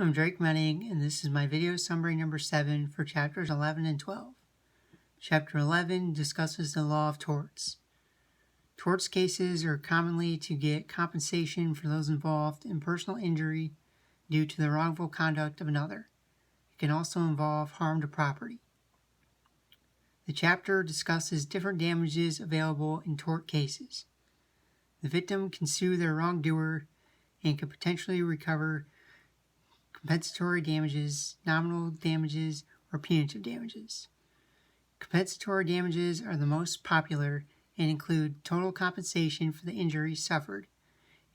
I'm Drake Menning, and this is my video summary number 7 for chapters 11 and 12. Chapter 11 discusses the law of torts. Torts cases are commonly to get compensation for those involved in personal injury due to the wrongful conduct of another. It can also involve harm to property. The chapter discusses different damages available in tort cases. The victim can sue their wrongdoer and can potentially recover compensatory damages, nominal damages, or punitive damages. Compensatory damages are the most popular and include total compensation for the injury suffered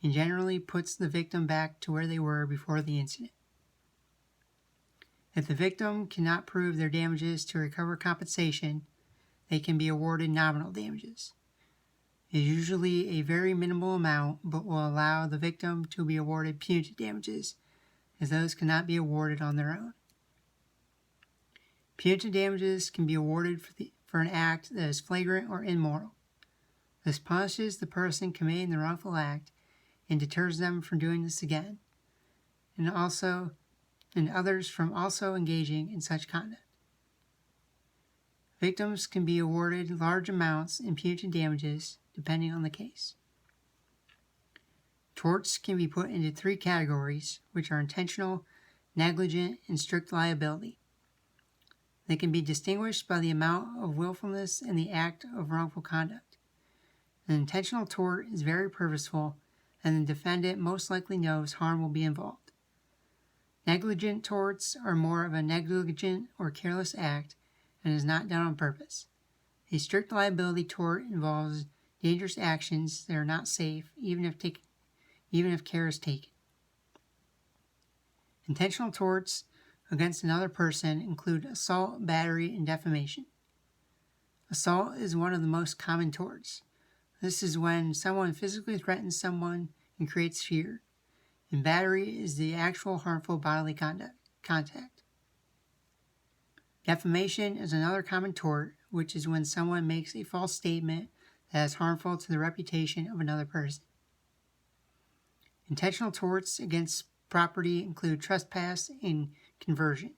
and generally puts the victim back to where they were before the incident. If the victim cannot prove their damages to recover compensation, they can be awarded nominal damages. It is usually a very minimal amount, but will allow the victim to be awarded punitive damages, as those cannot be awarded on their own. Punitive damages can be awarded for an act that is flagrant or immoral. This punishes the person committing the wrongful act and deters them from doing this again, and others from also engaging in such conduct. Victims can be awarded large amounts in punitive damages depending on the case. Torts can be put into 3 categories, which are intentional, negligent, and strict liability. They can be distinguished by the amount of willfulness in the act of wrongful conduct. An intentional tort is very purposeful, and the defendant most likely knows harm will be involved. Negligent torts are more of a negligent or careless act and is not done on purpose. A strict liability tort involves dangerous actions that are not safe, even if care is taken. Intentional torts against another person include assault, battery, and defamation. Assault is one of the most common torts. This is when someone physically threatens someone and creates fear, and battery is the actual harmful bodily contact. Defamation is another common tort, which is when someone makes a false statement that is harmful to the reputation of another person. Intentional torts against property include trespass and conversion,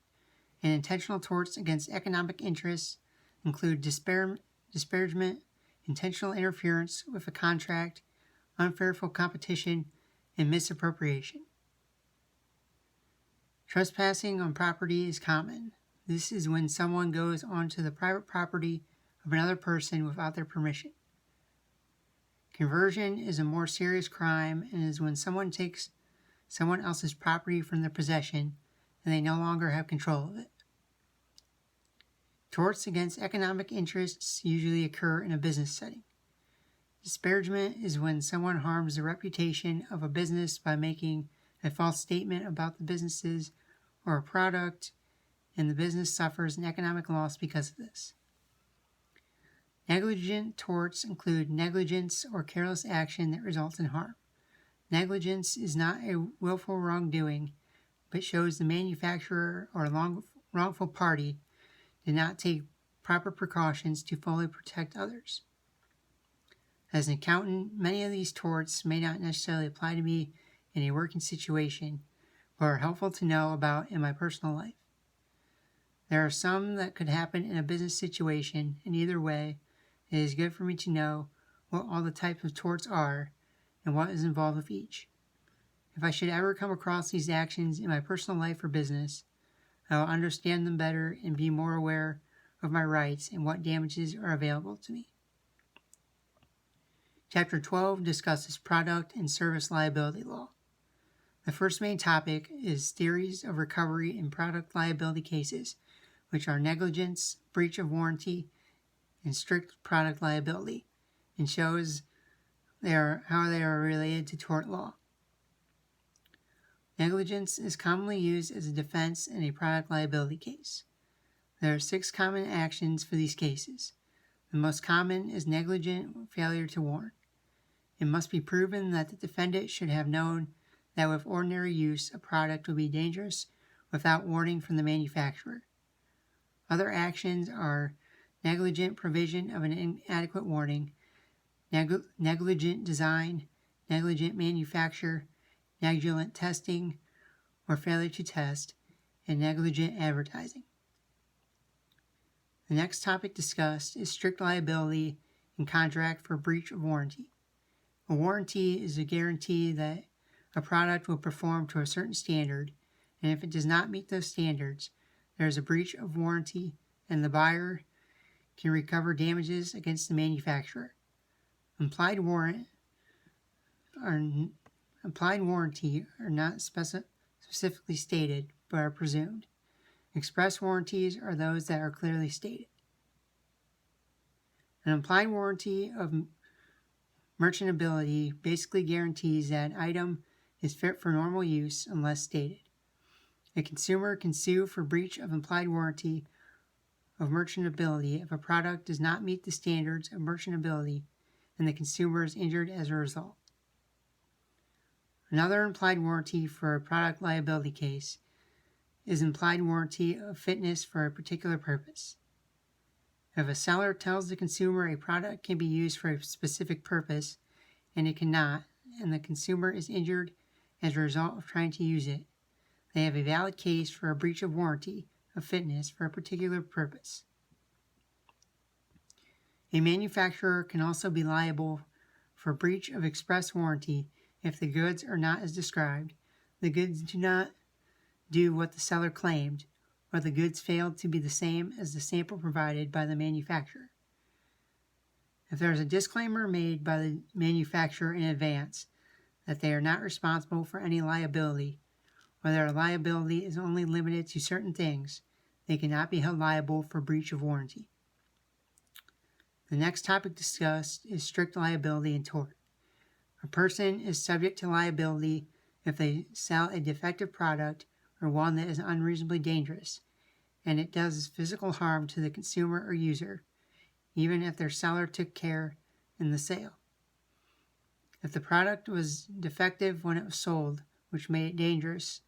and intentional torts against economic interests include disparagement, intentional interference with a contract, unfair competition, and misappropriation. Trespassing on property is common. This is when someone goes onto the private property of another person without their permission. Conversion is a more serious crime and is when someone takes someone else's property from their possession and they no longer have control of it. Torts against economic interests usually occur in a business setting. Disparagement is when someone harms the reputation of a business by making a false statement about the businesses or a product, and the business suffers an economic loss because of this. Negligent torts include negligence or careless action that results in harm. Negligence is not a willful wrongdoing, but shows the manufacturer or wrongful party did not take proper precautions to fully protect others. As an accountant, many of these torts may not necessarily apply to me in a working situation, but are helpful to know about in my personal life. There are some that could happen in a business situation, and either way, it is good for me to know what all the types of torts are and what is involved with each. If I should ever come across these actions in my personal life or business, I will understand them better and be more aware of my rights and what damages are available to me. Chapter 12 discusses product and service liability law. The first main topic is theories of recovery in product liability cases, which are negligence, breach of warranty, and strict product liability, and shows how they are related to tort law. Negligence is commonly used as a defense in a product liability case. There are 6 common actions for these cases. The most common is negligent failure to warn. It must be proven that the defendant should have known that with ordinary use a product would be dangerous without warning from the manufacturer. Other actions are negligent provision of an inadequate warning, negligent design, negligent manufacture, negligent testing, or failure to test, and negligent advertising. The next topic discussed is strict liability in contract for breach of warranty. A warranty is a guarantee that a product will perform to a certain standard, and if it does not meet those standards, there is a breach of warranty and the buyer can recover damages against the manufacturer. Implied warranty are not specifically stated, but are presumed. Express warranties are those that are clearly stated. An implied warranty of merchantability basically guarantees that an item is fit for normal use unless stated. A consumer can sue for breach of implied warranty of merchantability if a product does not meet the standards of merchantability and the consumer is injured as a result. Another implied warranty for a product liability case is implied warranty of fitness for a particular purpose. If a seller tells the consumer a product can be used for a specific purpose and it cannot, and the consumer is injured as a result of trying to use it, they have a valid case for a breach of warranty of fitness for a particular purpose. A manufacturer can also be liable for breach of express warranty if the goods are not as described, the goods do not do what the seller claimed, or the goods failed to be the same as the sample provided by the manufacturer. If there is a disclaimer made by the manufacturer in advance that they are not responsible for any liability, or their liability is only limited to certain things, they cannot be held liable for breach of warranty. The next topic discussed is strict liability in tort. A person is subject to liability if they sell a defective product or one that is unreasonably dangerous, and it does physical harm to the consumer or user, even if their seller took care in the sale. If the product was defective when it was sold, which made it dangerous,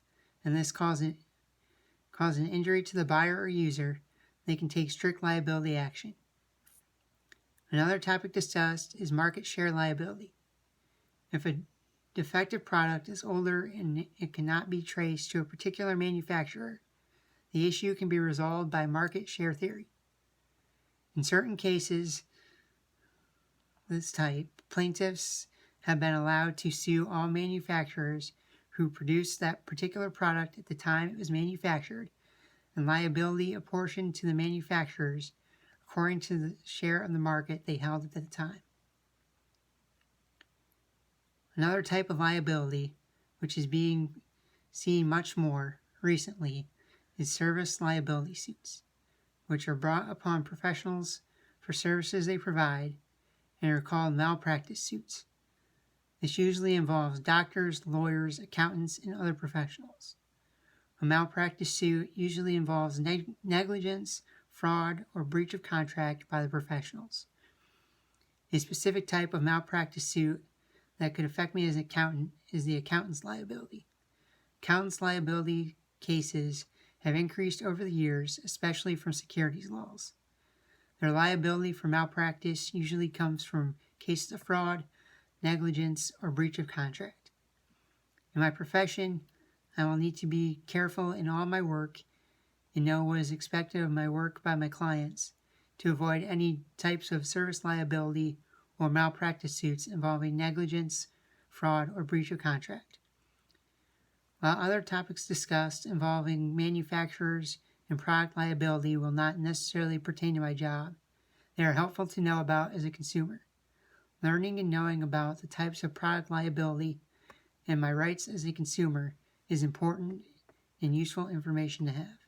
and this caused an injury to the buyer or user, they can take strict liability action. Another topic discussed is market share liability. If a defective product is older and it cannot be traced to a particular manufacturer, the issue can be resolved by market share theory. In certain cases, this type, plaintiffs have been allowed to sue all manufacturers who produced that particular product at the time it was manufactured, and liability apportioned to the manufacturers according to the share of the market they held at the time. Another type of liability, which is being seen much more recently, is service liability suits, which are brought upon professionals for services they provide and are called malpractice suits. This usually involves doctors, lawyers, accountants, and other professionals. A malpractice suit usually involves negligence, fraud, or breach of contract by the professionals. A specific type of malpractice suit that could affect me as an accountant is the accountant's liability. Accountant's liability cases have increased over the years, especially from securities laws. Their liability for malpractice usually comes from cases of fraud, negligence, or breach of contract. In my profession, I will need to be careful in all my work and know what is expected of my work by my clients to avoid any types of service liability or malpractice suits involving negligence, fraud, or breach of contract. While other topics discussed involving manufacturers and product liability will not necessarily pertain to my job, they are helpful to know about as a consumer. Learning and knowing about the types of product liability and my rights as a consumer is important and useful information to have.